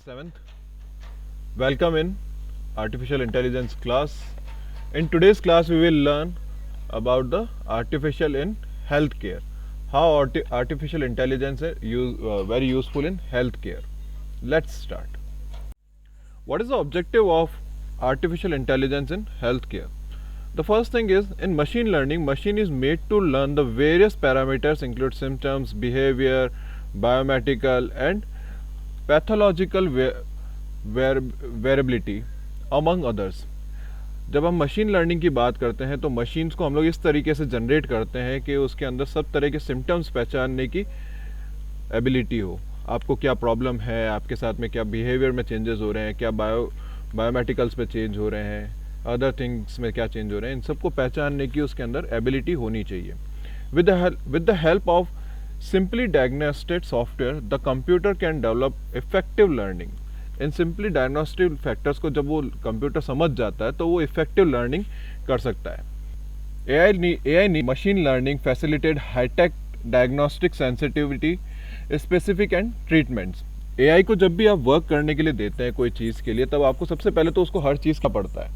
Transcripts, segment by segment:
7th. Welcome in Artificial Intelligence class. In today's class, we will learn about the artificial in healthcare. How artificial intelligence is very useful in healthcare. Let's start. What is the objective of artificial intelligence in healthcare? The first thing is in machine learning, machine is made to learn the various parameters include symptoms, behavior, biomedical and pathological variability among others. जब हम machine learning की बात करते हैं तो machines को हम लोग इस तरीके से जनरेट करते हैं कि उसके अंदर सब तरह के सिम्टम्स पहचानने की एबिलिटी हो। आपको क्या प्रॉब्लम है, आपके साथ में क्या बिहेवियर में चेंजेस हो रहे हैं, क्या बायोमेटिकल्स पे चेंज हो रहे हैं, अदर थिंग्स में क्या चेंज हो रहे हैं, इन सबको पहचानने की उसके अंदर एबिलिटी होनी चाहिए। With the help of simply diagnostic software the computer can develop effective learning. In simply diagnostic factors को जब वो कंप्यूटर समझ जाता है तो वो इफेक्टिव लर्निंग कर सकता है। AI machine learning facilitate high tech diagnostic sensitivity specific and treatments. AI को जब भी आप वर्क करने के लिए देते हैं कोई चीज़ के लिए, तब आपको सबसे पहले तो उसको हर चीज़ का पड़ता है।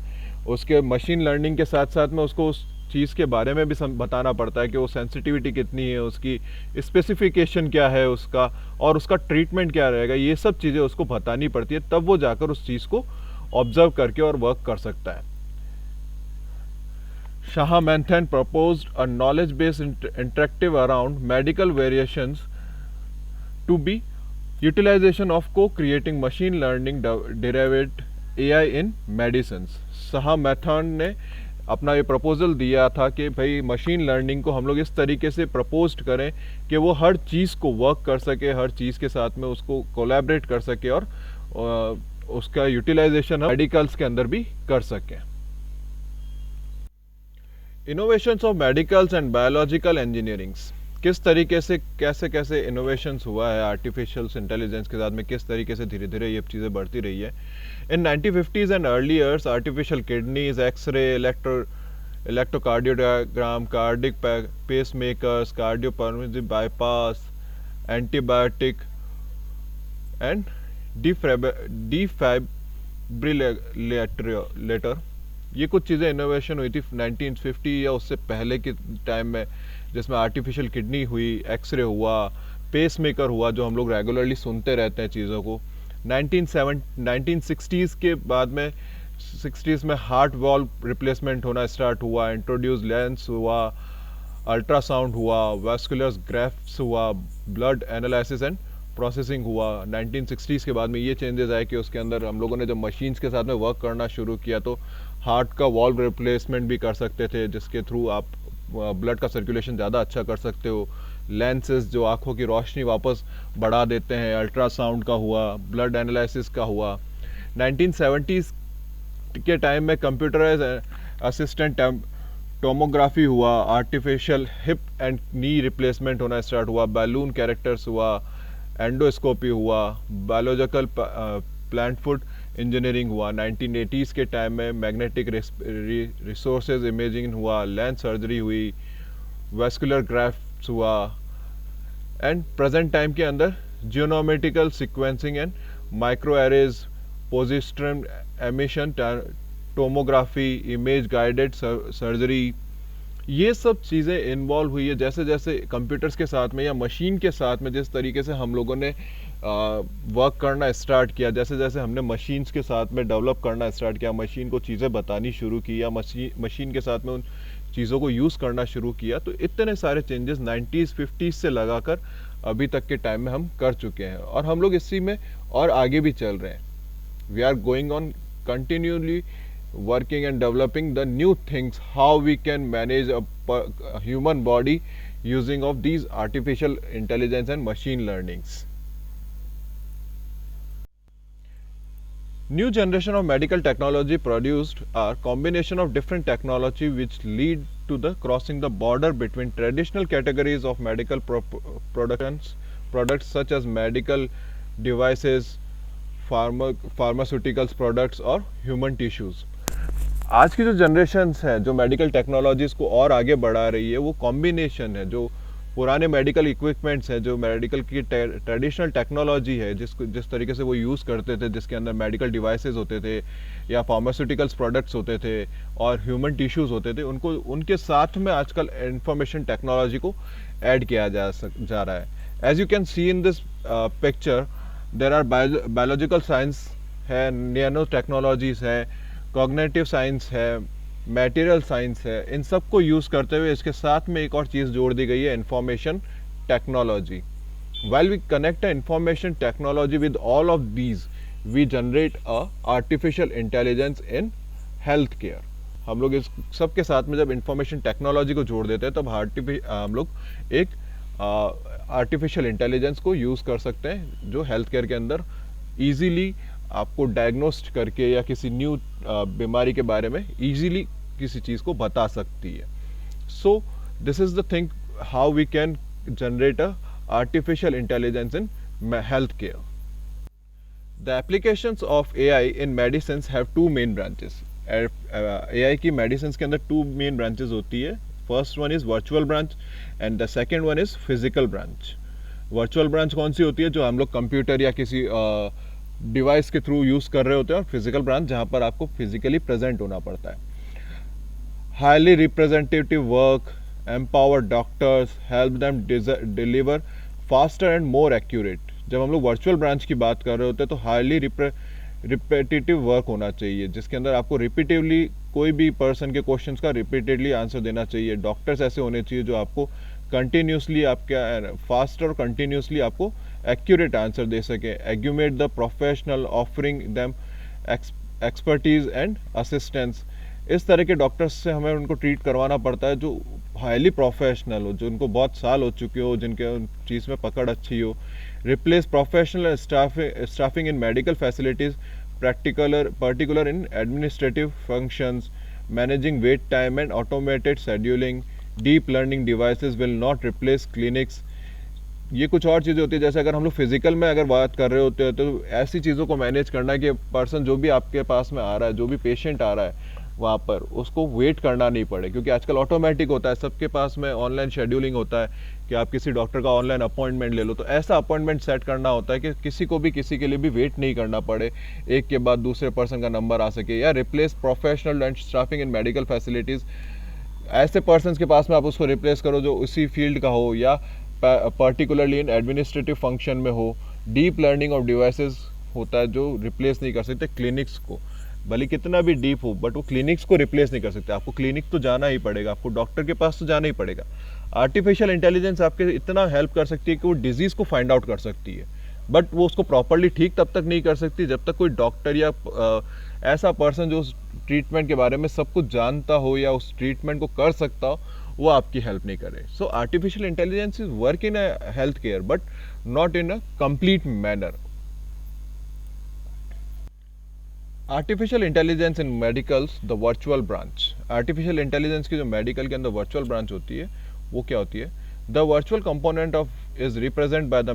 उसके मशीन लर्निंग के साथ साथ में उसको उस चीज़ के बारे में भी बताना पड़ता है कि वो सेंसिटिविटी कितनी है, उसकी स्पेसिफिकेशन क्या है उसका, और उसका ट्रीटमेंट क्या रहेगा। ये सब चीज़ें उसको बतानी पड़ती है, तब वो जाकर उस चीज़ को ऑब्जर्व करके और वर्क कर सकता है। Shahamanathan proposed a knowledge-based interactive around medical variations to be utilization of co-creating machine learning derived AI in medicines। Shahamanathan ने अपना ये प्रपोजल दिया था कि भाई मशीन लर्निंग को हम लोग इस तरीके से प्रपोज करें कि वो हर चीज़ को वर्क कर सके, हर चीज़ के साथ में उसको कोलैबोरेट कर सके और उसका यूटिलाइजेशन हम मेडिकल्स के अंदर भी कर सकें। Innovations of medicals and biological engineerings, किस तरीके से कैसे इनोवेशंस हुआ है आर्टिफिशियल इंटेलिजेंस के साथ में, किस तरीके से धीरे धीरे ये चीज़ें बढ़ती रही है। In 1950s and early years artificial kidneys, X ray, electrocardiogram, cardiac pacemakers, cardiopulmonary bypass, antibiotic and defibrillator, ये कुछ चीज़ें इनोवेशन हुई थी 1950 या उससे पहले के टाइम में, जिसमें आर्टिफिशियल किडनी हुई, एक्सरे हुआ, पेसमेकर हुआ, जो हम लोग रेगुलरली सुनते रहते हैं चीज़ों को। 1960s के बाद में 60s में हार्ट वॉल्व रिप्लेसमेंट होना स्टार्ट हुआ, इंट्रोड्यूस लेंस हुआ, अल्ट्रासाउंड हुआ, वैस्कुलर ग्राफ्ट्स हुआ, ब्लड एनालिसिस एंड प्रोसेसिंग हुआ। 1960s के बाद में ये चेंजेस आए कि उसके अंदर हम लोगों ने जब मशीन्स के साथ में वर्क करना शुरू किया तो हार्ट का वॉल्व रिप्लेसमेंट भी कर सकते थे, जिसके थ्रू आप ब्लड का सर्कुलेशन ज़्यादा अच्छा कर सकते हो। लेंसेज जो आँखों की रोशनी वापस बढ़ा देते हैं, अल्ट्रासाउंड का हुआ, ब्लड एनालिसिस का हुआ। 1970s के टाइम में कंप्यूटराइज असिस्टेंट टोमोग्राफी हुआ, artificial hip and knee replacement होना स्टार्ट हुआ, बैलून कैरेक्टर्स हुआ, एंडोस्कोपी हुआ, बायोलॉजिकल प्लांट फूड इंजीनियरिंग हुआ। 1980s के टाइम में मैग्नेटिक रिसोर्सेज इमेजिंग हुआ, लेंस सर्जरी हुई, वैस्कुलर ग्राफ्ट्स हुआ, एंड प्रेजेंट टाइम के अंदर जियोनोमेटिकल sequencing and micro arrays, positron emission tomography, image guided surgery, ये सब चीज़ें इन्वॉल्व हुई है। जैसे जैसे कंप्यूटर्स के साथ में या मशीन के साथ में जिस तरीके से हम लोगों ने वर्क करना स्टार्ट किया, जैसे जैसे हमने मशीन्स के साथ में डेवलप करना स्टार्ट किया, मशीन को चीज़ें बतानी शुरू की या मशीन के साथ में उन चीज़ों को यूज़ करना शुरू किया, तो इतने सारे चेंजेस 90s 50s से लगाकर अभी तक के टाइम में हम कर चुके हैं और हम लोग इसी में और आगे भी चल रहे हैं। We are going on continuously working and developing the new things, how we can manage a human body using of these artificial intelligence and machine learnings. New generation of medical technology produced are combination of different technology which lead to the crossing the border between traditional categories of medical products such as medical devices, pharmaceuticals products और human tissues। आज की जो generations हैं जो medical technologies को और आगे बढ़ा रही है, वो कॉम्बिनेशन है, जो पुराने मेडिकल इक्विपमेंट्स हैं, जो मेडिकल की ट्रेडिशनल टेक्नोलॉजी है, जिस तरीके से वो यूज़ करते थे, जिसके अंदर मेडिकल डिवाइसेस होते थे या फार्मास्यूटिकल्स प्रोडक्ट्स होते थे और ह्यूमन टिश्यूज़ होते थे, उनको उनके साथ में आजकल इंफॉर्मेशन टेक्नोलॉजी को ऐड किया जा रहा है. As you can see in this picture, there are biological science है, नैनो टेक्नोलॉजीज है, कॉग्निटिव साइंस है, मटेरियल साइंस है. इन सब को यूज़ करते हुए इसके साथ में एक और चीज़ जोड़ दी गई है, information technology. while we connect the information technology with all of these, we generate a artificial intelligence in health care. हम लोग इस सब के साथ में जब इंफॉर्मेशन टेक्नोलॉजी को जोड़ देते हैं तब हम लोग एक आर्टिफिशियल इंटेलिजेंस को यूज़ कर सकते हैं, जो हेल्थ केयर के अंदर इजीली आपको डायग्नोस्ट करके या किसी न्यू बीमारी के बारे में इजीली किसी चीज़ को बता सकती है. So this is the thing how we can generate a artificial intelligence in healthcare. The applications of AI in medicines have two main branches. AI की medicines के अंदर two main branches होती है. First one is virtual branch and the second one is physical branch. Virtual branch कौन सी होती है? जो हम लोग कंप्यूटर या किसी डिवाइस के थ्रू यूज़ कर रहे होते हैं, और फिजिकल ब्रांच जहाँ पर आपको फिजिकली प्रेजेंट होना पड़ता है. Highly representative work, empower doctors, help them deliver faster and more accurate. जब हम लोग वर्चुअल ब्रांच की बात कर रहे होते हैं तो हाईली रिपीटेटिव वर्क होना चाहिए, जिसके अंदर आपको रिपीटिवली कोई भी पर्सन के क्वेश्चंस का रिपीटेडली आंसर देना चाहिए. डॉक्टर्स ऐसे होने चाहिए जो आपको कंटिन्यूसली आपके फास्ट और कंटिन्यूसली आपको एक्यूरेट आंसर दे सके. Augment the professional, offering them expertise and assistance. इस तरह के डॉक्टर्स से हमें उनको ट्रीट करवाना पड़ता है जो हाईली प्रोफेशनल हो, जो उनको बहुत साल हो चुके हो, जिनके उन चीज़ में पकड़ अच्छी हो. Replace professional staffing in medical facilities, particular in administrative functions, managing wait time and automated scheduling. Deep learning devices will not replace clinics. ये कुछ और चीज़ें होती है, जैसे अगर हम लोग फिजिकल में अगर बात कर रहे होते हैं तो ऐसी चीज़ों को मैनेज करना है कि पर्सन जो भी आपके पास में आ रहा है, जो भी पेशेंट आ रहा है वहाँ पर, उसको वेट करना नहीं पड़े, क्योंकि आजकल ऑटोमेटिक होता है, सबके पास में ऑनलाइन शेड्यूलिंग होता है कि आप किसी डॉक्टर का ऑनलाइन अपॉइंटमेंट ले लो. तो ऐसा अपॉइंटमेंट सेट करना होता है कि किसी को भी किसी के लिए भी वेट नहीं करना पड़े, एक के बाद दूसरे पर्सन का नंबर आ सके. या replace professional and staffing in medical facilities. ऐसे पर्सन के पास में आप उसको रिप्लेस करो जो उसी फील्ड का हो या पर्टिकुलरली इन एडमिनिस्ट्रेटिव फंक्शन में हो. डीप लर्निंग ऑफ डिवाइसेस होता है जो रिप्लेस नहीं कर सकते क्लिनिक्स को, भले कितना भी डीप हो, बट वो क्लिनिक्स को रिप्लेस नहीं कर सकते. आपको क्लिनिक तो जाना ही पड़ेगा, आपको डॉक्टर के पास तो जाना ही पड़ेगा. आर्टिफिशियल इंटेलिजेंस आपके इतना हेल्प कर सकती है कि वो डिजीज़ को फाइंड आउट कर सकती है, बट वो उसको प्रॉपरली ठीक तब तक नहीं कर सकती जब तक कोई डॉक्टर या ऐसा पर्सन जो उस ट्रीटमेंट के बारे में सब कुछ जानता हो या उस ट्रीटमेंट को कर सकता हो, वो आपकी हेल्प नहीं करे. So artificial intelligence is work in a health care but not in a complete manner. Artificial intelligence in medicals, the virtual branch. Artificial intelligence की जो मेडिकल के अंदर वर्चुअल ब्रांच होती है वो क्या होती है? The virtual component of is represent by the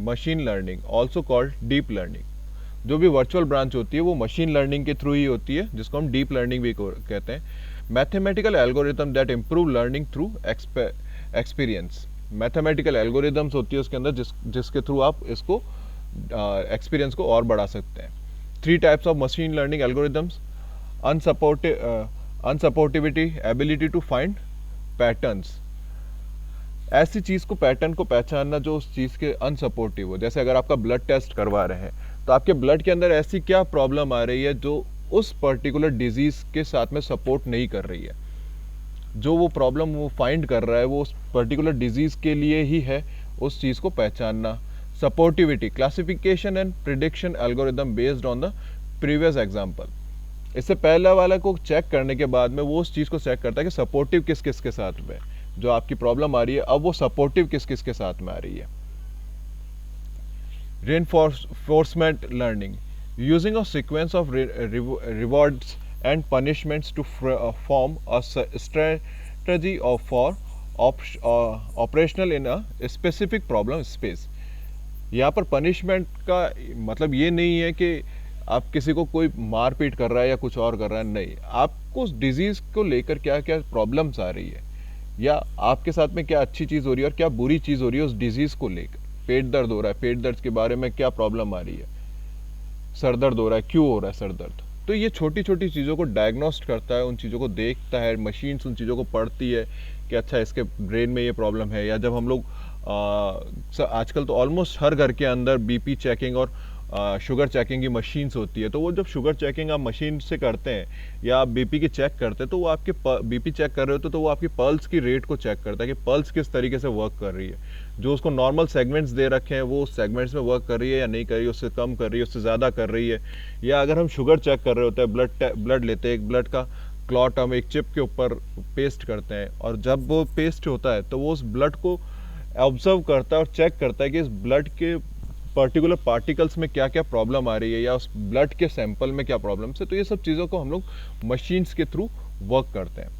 machine learning, also called deep learning. जो भी वर्चुअल ब्रांच होती है वो मशीन लर्निंग के थ्रू ही होती है, जिसको हम डीप लर्निंग भी कहते हैं. Mathematical algorithm that improve learning through experience. Mathematical algorithms होती है उसके अंदर जिसके थ्रू आप इसको एक्सपीरियंस को और बढ़ा सकते हैं. 3 types of machine learning algorithms: unsupportivity, ability to find patterns. ऐसी चीज़ को, पैटर्न को पहचानना जो उस चीज़ के अनसपोर्टिव हो. जैसे अगर आपका ब्लड टेस्ट करवा रहे हैं तो आपके ब्लड के अंदर ऐसी क्या प्रॉब्लम आ रही है जो उस पर्टिकुलर डिजीज़ के साथ में सपोर्ट नहीं कर रही है. जो वो प्रॉब्लम वो फाइंड कर रहा है वो उस पर्टिकुलर डिजीज़ के लिए ही है, उस चीज़ को पहचानना. सपोर्टिविटी, classification and prediction algorithm based on the previous example. इससे पहला वाला को चेक करने के बाद में वो उस चीज़ को चेक करता है कि सपोर्टिव किस किस के साथ में जो आपकी प्रॉब्लम आ रही है, अब वो सपोर्टिव किस किस के साथ में आ रही है. Reinforcement learning, using a sequence of rewards and punishments to form a strategy for operational in a specific problem space. यहाँ पर पनिशमेंट का मतलब ये नहीं है कि आप किसी को कोई मार पीट कर रहा है या कुछ और कर रहा है, नहीं. आपको उस डिजीज़ को लेकर क्या क्या प्रॉब्लम्स आ रही है, या आपके साथ में क्या अच्छी चीज़ हो रही है और क्या बुरी चीज़ हो रही है उस डिजीज़ को लेकर। पेट दर्द हो रहा है, पेट दर्द के बारे में क्या प्रॉब्लम आ रही है, सर दर्द हो रहा है, क्यों हो रहा है सर दर्द। तो ये छोटी छोटी चीज़ों को डायग्नोस्ट करता है, उन चीज़ों को देखता है, मशीन्स उन चीज़ों को पढ़ती है कि अच्छा इसके ब्रेन में ये प्रॉब्लम है। या जब हम लोग आजकल तो ऑलमोस्ट हर घर के अंदर बीपी चेकिंग और शुगर चेकिंग की मशीन्स होती है, तो वो जब शुगर चेकिंग आप मशीन से करते हैं या आप बीपी की चेक करते हैं, तो वो आपके बीपी चेक कर रहे होते तो वो आपकी पल्स की रेट को चेक करता है कि पल्स किस तरीके से वर्क कर रही है। जो उसको नॉर्मल सेगमेंट्स दे रखे हैं वो उस सेगमेंट्स में वर्क कर रही है या नहीं कर रही है, उससे कम कर रही है, उससे ज़्यादा कर रही है। या अगर हम शुगर चेक कर रहे होते हैं, ब्लड लेते हैं, एक ब्लड का क्लॉट हम एक चिप के ऊपर पेस्ट करते हैं, और जब वो पेस्ट होता है तो वो उस ब्लड को ऑब्जर्व करता है और चेक करता है कि इस ब्लड के पर्टिकुलर पार्टिकल्स में क्या क्या प्रॉब्लम आ रही है या उस ब्लड के सैंपल में क्या प्रॉब्लम्स है। तो ये सब चीज़ों को हम लोग मशीन्स के थ्रू वर्क करते हैं।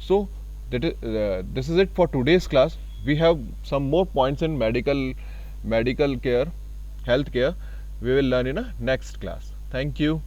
सो this is it for today's class. We have some more points in medical care, health care. We will learn in a next class. Thank you.